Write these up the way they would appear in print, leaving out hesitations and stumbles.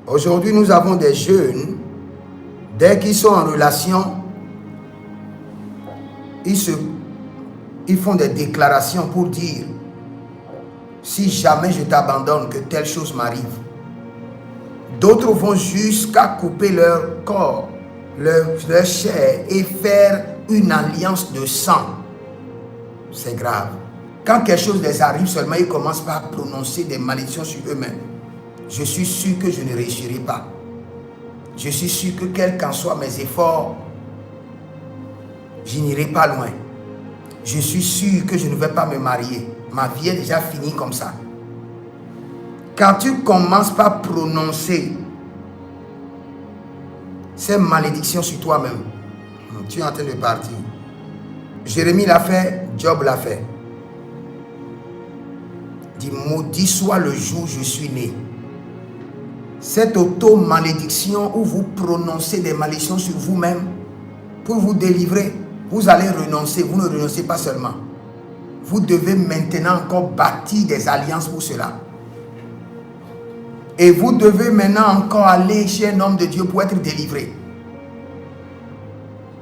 Aujourd'hui, nous avons des jeunes, dès qu'ils sont en relation, ils font des déclarations pour dire « Si jamais je t'abandonne, que telle chose m'arrive ». D'autres vont jusqu'à couper leur corps, leur chair et faire une alliance de sang. C'est grave. Quand quelque chose les arrive seulement, ils commencent par prononcer des malédictions sur eux-mêmes. Je suis sûr que je ne réussirai pas. Je suis sûr que quels qu'en soient mes efforts, je n'irai pas loin. Je suis sûr que je ne vais pas me marier. Ma vie est déjà finie comme ça. Quand tu commences par prononcer ces malédictions sur toi-même, tu es en train de partir. Jérémie l'a fait, Job l'a fait. Dit, maudit soit le jour où je suis né. Cette auto-malédiction où vous prononcez des malédictions sur vous-même pour vous délivrer, vous allez renoncer. Vous ne renoncez pas seulement. Vous devez maintenant encore bâtir des alliances pour cela. Et vous devez maintenant encore aller chez un homme de Dieu pour être délivré.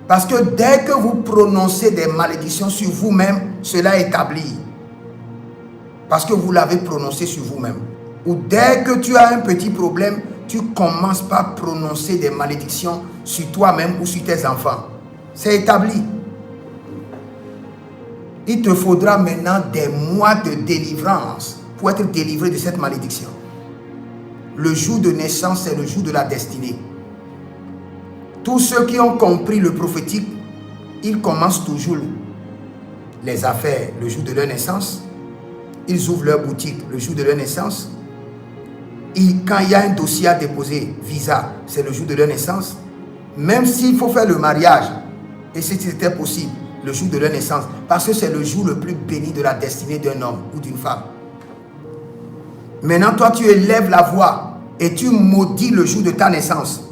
Parce que dès que vous prononcez des malédictions sur vous-même, cela est établi. Parce que vous l'avez prononcé sur vous-même. Ou dès que tu as un petit problème, tu commences par prononcer des malédictions sur toi-même ou sur tes enfants. C'est établi. Il te faudra maintenant des mois de délivrance pour être délivré de cette malédiction. Le jour de naissance, c'est le jour de la destinée. Tous ceux qui ont compris le prophétique, ils commencent toujours les affaires le jour de leur naissance. Ils ouvrent leur boutique le jour de leur naissance. Et quand il y a un dossier à déposer, visa, c'est le jour de leur naissance. Même s'il faut faire le mariage, et si c'était possible, le jour de leur naissance, parce que c'est le jour le plus béni de la destinée d'un homme ou d'une femme. Maintenant, toi, tu élèves la voix et tu maudis le jour de ta naissance.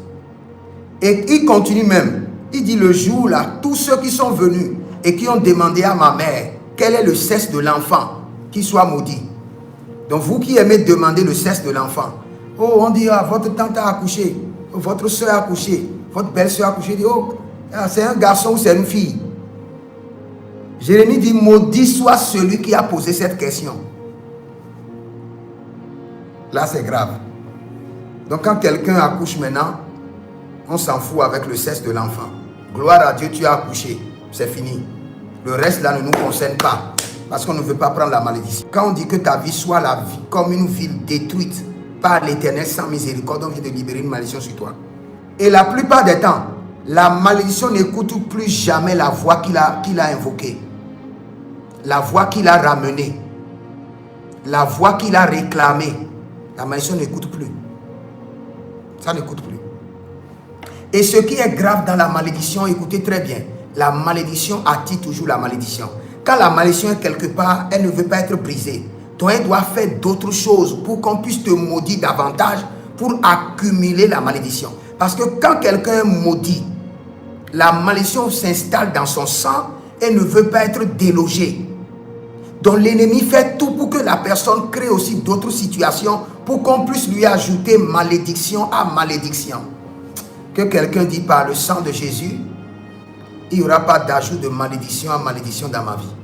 Et il continue même. Il dit le jour là, tous ceux qui sont venus et qui ont demandé à ma mère quel est le sexe de l'enfant, qu'il soit maudit. Donc vous qui aimez demander le sexe de l'enfant, oh, on dit, ah, votre tante a accouché, votre soeur a accouché, votre belle-soeur a accouché, dit, oh, c'est un garçon ou c'est une fille. Jérémie dit, maudit soit celui qui a posé cette question. Là, c'est grave. Donc, quand quelqu'un accouche maintenant, on s'en fout avec le sexe de l'enfant. Gloire à Dieu, tu as accouché. C'est fini. Le reste, là, ne nous concerne pas. Parce qu'on ne veut pas prendre la malédiction. Quand on dit que ta vie soit la vie, comme une ville détruite par l'Éternel sans miséricorde, on vient de libérer une malédiction sur toi. Et la plupart des temps, la malédiction n'écoute plus jamais la voix qu'il a invoquée. La voix qu'il a ramenée. La voix qu'il a réclamée. La malédiction n'écoute plus. Ça n'écoute plus. Et ce qui est grave dans la malédiction, écoutez très bien, la malédiction attire toujours la malédiction. Quand la malédiction est quelque part, elle ne veut pas être brisée. Donc elle doit faire d'autres choses pour qu'on puisse te maudire davantage pour accumuler la malédiction. Parce que quand quelqu'un est maudit, la malédiction s'installe dans son sang et ne veut pas être délogée. Donc l'ennemi fait tout pour que la personne crée aussi d'autres situations pour qu'on puisse lui ajouter malédiction à malédiction. Que quelqu'un dit par le sang de Jésus, il n'y aura pas d'ajout de malédiction à malédiction dans ma vie.